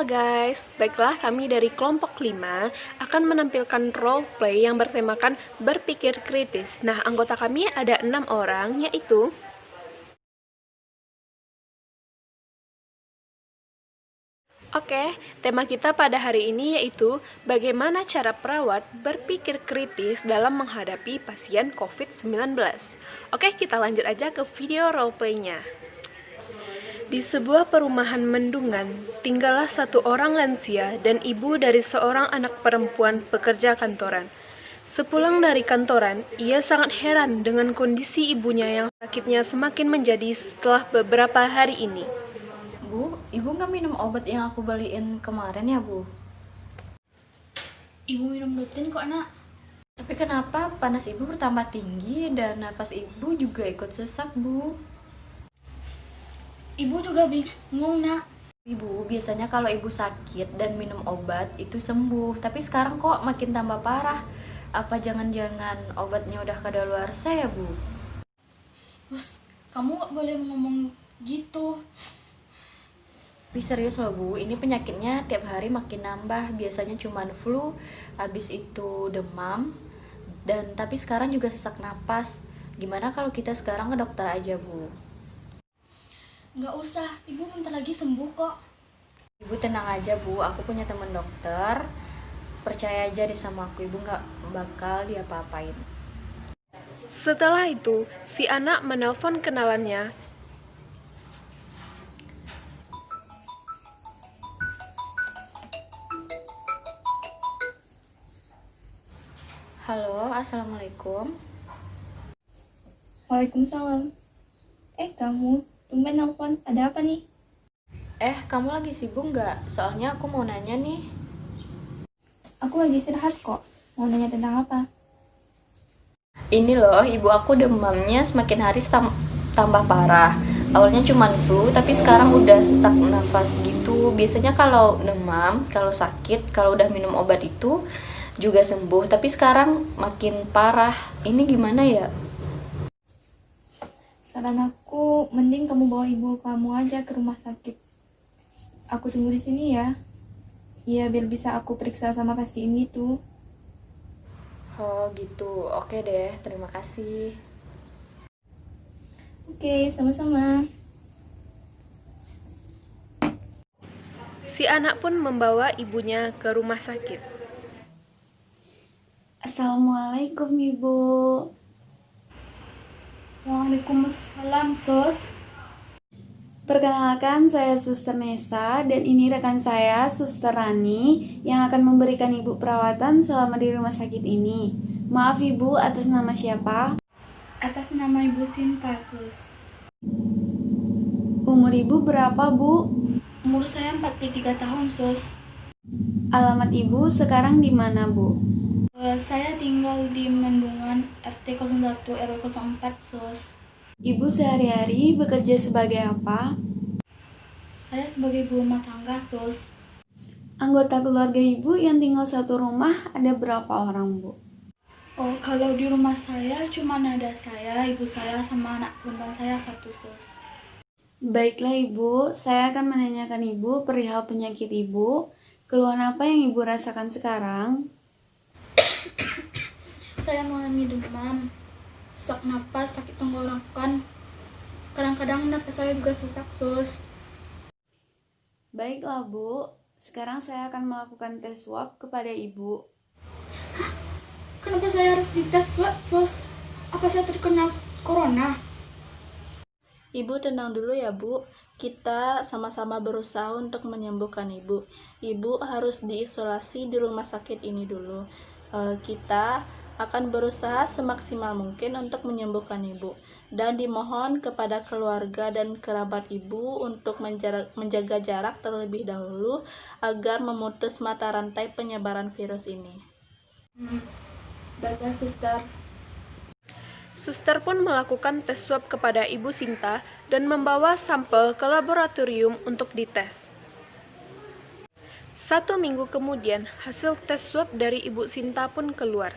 guys, baiklah kami dari kelompok 5 akan menampilkan role play yang bertemakan berpikir kritis. Nah, anggota kami ada 6 orang, yaitu Oke, tema kita pada hari ini yaitu bagaimana cara perawat berpikir kritis dalam menghadapi pasien COVID-19. Oke, kita lanjut aja ke video roleplaynya. Di sebuah perumahan mendungan, tinggallah satu orang lansia dan ibu dari seorang anak perempuan pekerja kantoran. Sepulang dari kantoran, ia sangat heran dengan kondisi ibunya yang sakitnya semakin menjadi setelah beberapa hari ini. Bu, ibu nggak minum obat yang aku beliin kemarin ya, Bu? Ibu minum rutin kok, Nak. Tapi kenapa panas ibu bertambah tinggi dan nafas ibu juga ikut sesak, Bu? Ibu juga bingung, Nak. Ibu, biasanya kalau ibu sakit dan minum obat itu sembuh, tapi sekarang kok makin tambah parah. Apa jangan-jangan obatnya udah kadaluarsa ya, Bu? Terus, kamu nggak boleh ngomong gitu. Tapi serius loh, Bu, ini penyakitnya tiap hari makin nambah. Biasanya cuman flu, habis itu demam, dan tapi sekarang juga sesak napas. Gimana kalau kita sekarang ke dokter aja, Bu? Nggak usah, ibu bentar lagi sembuh kok. Ibu tenang aja, Bu, aku punya teman dokter. Percaya aja deh sama aku, ibu nggak bakal diapa-apain. Setelah itu, si anak menelpon kenalannya. Halo, assalamualaikum. Waalaikumsalam. Kamu, tumben nelpon. Ada apa nih? Kamu lagi sibuk nggak? Soalnya aku mau nanya nih. Aku lagi istirahat kok. Mau nanya tentang apa? Ini loh, ibu aku demamnya semakin hari tambah parah. Awalnya cuma flu, tapi sekarang udah sesak nafas gitu. Biasanya kalau demam, kalau sakit, kalau udah minum obat itu juga sembuh. Tapi sekarang makin parah. Ini gimana ya? Saran aku, mending kamu bawa ibu kamu aja ke rumah sakit. Aku tunggu di sini ya. Iya, biar bisa aku periksa sama pastiin gitu. Oh gitu, oke deh, terima kasih. Oke, sama-sama. Si anak pun membawa ibunya ke rumah sakit. Assalamualaikum, Ibu. Waalaikumsalam, Sus. Perkenalkan, saya Suster Nesa dan ini rekan saya, Suster Rani, yang akan memberikan Ibu perawatan selama di rumah sakit ini. Maaf Ibu, atas nama siapa? Atas nama Ibu Sinta, Sus. Umur Ibu berapa, Bu? Umur saya 43 tahun, Sus. Alamat Ibu sekarang di mana, Bu? Saya tinggal di Mendungan, RT 01 RW 04, Sus. Ibu sehari-hari bekerja sebagai apa? Saya sebagai ibu rumah tangga, Sus. Anggota keluarga Ibu yang tinggal satu rumah ada berapa orang, Bu? Oh, kalau di rumah saya cuma ada saya, ibu saya, sama anak perempuan saya satu, Sus. Baiklah Ibu, saya akan menanyakan Ibu perihal penyakit Ibu. Keluhan apa yang Ibu rasakan sekarang? Saya mengalami demam, sesak napas, sakit tenggorokan. Kadang-kadang napas saya juga sesak, Sus. Baiklah Bu, sekarang saya akan melakukan tes swab kepada Ibu. Kenapa saya harus dites, Sus? Apa saya terkena corona? Ibu tenang dulu ya, Bu. Kita sama-sama berusaha untuk menyembuhkan Ibu. Ibu harus diisolasi di rumah sakit ini dulu. Kita akan berusaha semaksimal mungkin untuk menyembuhkan Ibu. Dan dimohon kepada keluarga dan kerabat Ibu untuk menjaga jarak terlebih dahulu agar memutus mata rantai penyebaran virus ini. Baiklah, Suster. Suster pun melakukan tes swab kepada Ibu Sinta dan membawa sampel ke laboratorium untuk dites. 1 minggu kemudian, hasil tes swab dari Ibu Sinta pun keluar.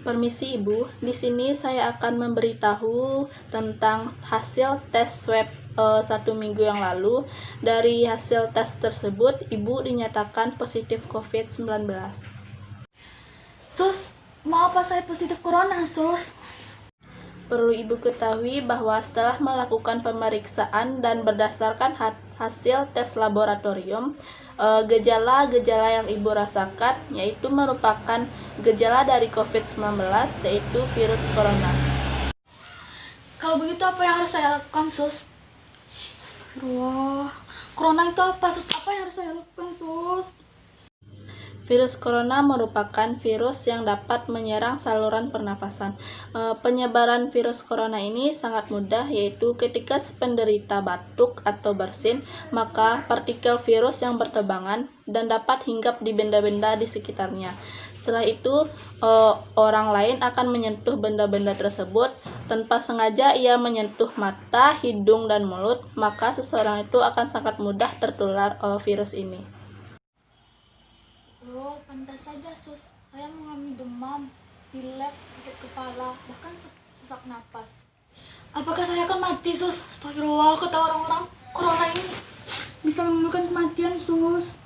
Permisi Ibu, di sini saya akan memberitahu tentang hasil tes swab 1 minggu yang lalu. Dari hasil tes tersebut, Ibu dinyatakan positif COVID-19. Sus, mau apa saya positif corona, Sus? Perlu Ibu ketahui bahwa setelah melakukan pemeriksaan dan berdasarkan hasil tes laboratorium, gejala-gejala yang Ibu rasakan yaitu merupakan gejala dari COVID-19, yaitu virus corona. Kalau begitu apa yang harus saya lakukan, Sus? Astagfirullah. Corona itu apa, Sus? Apa yang harus saya lakukan, Sus? Virus corona merupakan virus yang dapat menyerang saluran pernapasan. Penyebaran virus corona ini sangat mudah, yaitu ketika si penderita batuk atau bersin, maka partikel virus yang berterbangan dan dapat hinggap di benda-benda di sekitarnya. Setelah itu, orang lain akan menyentuh benda-benda tersebut. Tanpa sengaja ia menyentuh mata, hidung, dan mulut, maka seseorang itu akan sangat mudah tertular virus ini. Oh, pantas saja, Sus. Saya mengalami demam, pilek, sakit kepala, bahkan sesak napas. Apakah saya akan mati, Sus? Astagfirullah, kata orang-orang, corona ini bisa menimbulkan kematian, Sus.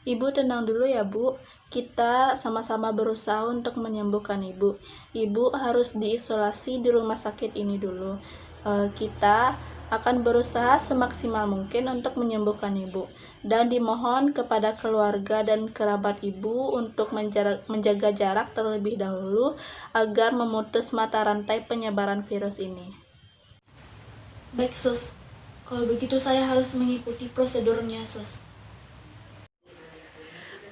Ibu tenang dulu ya Bu, kita sama-sama berusaha untuk menyembuhkan Ibu. Ibu harus diisolasi di rumah sakit ini dulu. Kita akan berusaha semaksimal mungkin untuk menyembuhkan Ibu. Dan dimohon kepada keluarga dan kerabat Ibu untuk menjaga jarak terlebih dahulu agar memutus mata rantai penyebaran virus ini. Baik, Sus. Kalau begitu saya harus mengikuti prosedurnya, Sus.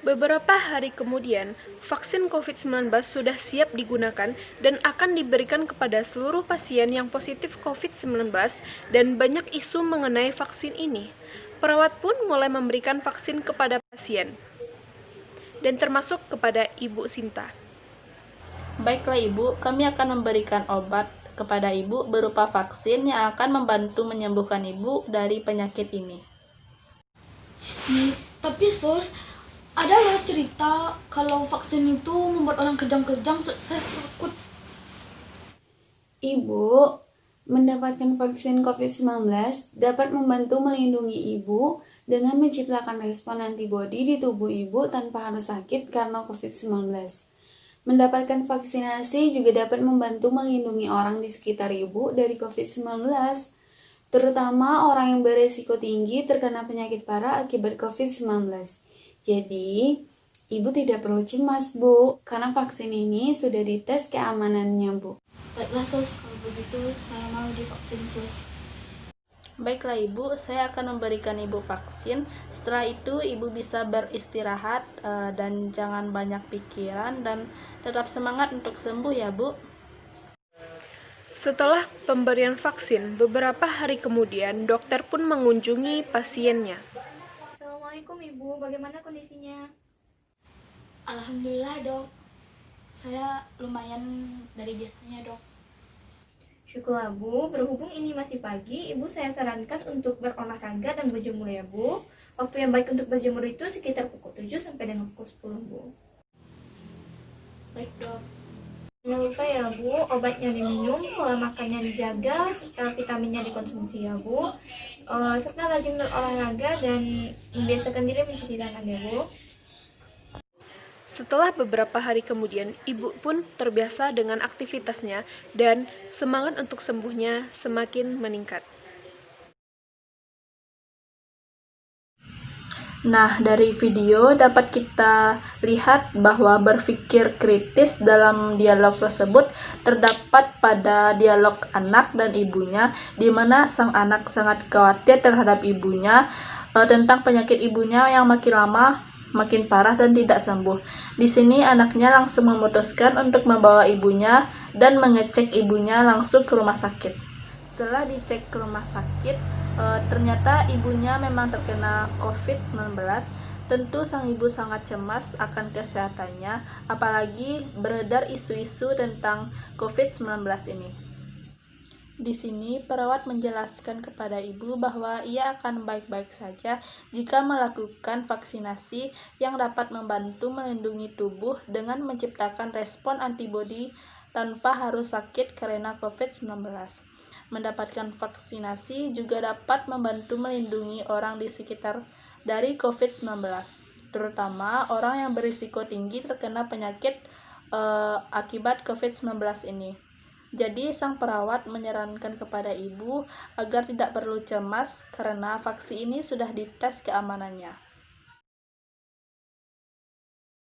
Beberapa hari kemudian, vaksin COVID-19 sudah siap digunakan dan akan diberikan kepada seluruh pasien yang positif COVID-19 dan banyak isu mengenai vaksin ini. Perawat pun mulai memberikan vaksin kepada pasien, dan termasuk kepada Ibu Sinta. Baiklah Ibu, kami akan memberikan obat kepada Ibu berupa vaksin yang akan membantu menyembuhkan Ibu dari penyakit ini. Tapi, Sus, ada loh cerita kalau vaksin itu membuat orang kejang-kejang. Saya takut. Ibu, mendapatkan vaksin COVID-19 dapat membantu melindungi ibu dengan menciptakan respon antibodi di tubuh ibu tanpa harus sakit karena COVID-19. Mendapatkan vaksinasi juga dapat membantu melindungi orang di sekitar ibu dari COVID-19, terutama orang yang beresiko tinggi terkena penyakit parah akibat COVID-19. Jadi, ibu tidak perlu cemas, Bu, karena vaksin ini sudah dites keamanannya, Bu. Baiklah, Sus, kalau begitu saya mau divaksin, Sus. Baiklah Ibu, saya akan memberikan Ibu vaksin. Setelah itu Ibu bisa beristirahat dan jangan banyak pikiran dan tetap semangat untuk sembuh ya Bu. Setelah pemberian vaksin, beberapa hari kemudian dokter pun mengunjungi pasiennya. Assalamualaikum Ibu, bagaimana kondisinya? Alhamdulillah, Dok. Saya lumayan dari biasanya, Dok. Syukurlah Bu, berhubung ini masih pagi, Ibu saya sarankan untuk berolahraga dan berjemur ya Bu. Waktu yang baik untuk berjemur itu sekitar pukul 7 sampai dengan pukul 10 Bu. Baik, Dok. Jangan lupa ya Bu, obatnya diminum, pola makannya dijaga, serta vitaminnya dikonsumsi ya Bu. Serta rajin berolahraga dan membiasakan diri mencuci tangan ya Bu. Setelah beberapa hari kemudian, Ibu pun terbiasa dengan aktivitasnya dan semangat untuk sembuhnya semakin meningkat. Nah, dari video dapat kita lihat bahwa berpikir kritis dalam dialog tersebut terdapat pada dialog anak dan ibunya, di mana sang anak sangat khawatir terhadap ibunya tentang penyakit ibunya yang makin lama makin parah dan tidak sembuh. Di sini anaknya langsung memutuskan untuk membawa ibunya dan mengecek ibunya langsung ke rumah sakit. Setelah dicek ke rumah sakit, ternyata ibunya memang terkena COVID-19. Tentu sang ibu sangat cemas akan kesehatannya, apalagi beredar isu-isu tentang COVID-19 ini. Di sini, perawat menjelaskan kepada ibu bahwa ia akan baik-baik saja jika melakukan vaksinasi yang dapat membantu melindungi tubuh dengan menciptakan respon antibodi tanpa harus sakit karena COVID-19. Mendapatkan vaksinasi juga dapat membantu melindungi orang di sekitar dari COVID-19, terutama orang yang berisiko tinggi terkena penyakit akibat COVID-19 ini. Jadi, sang perawat menyarankan kepada ibu agar tidak perlu cemas karena vaksin ini sudah dites keamanannya.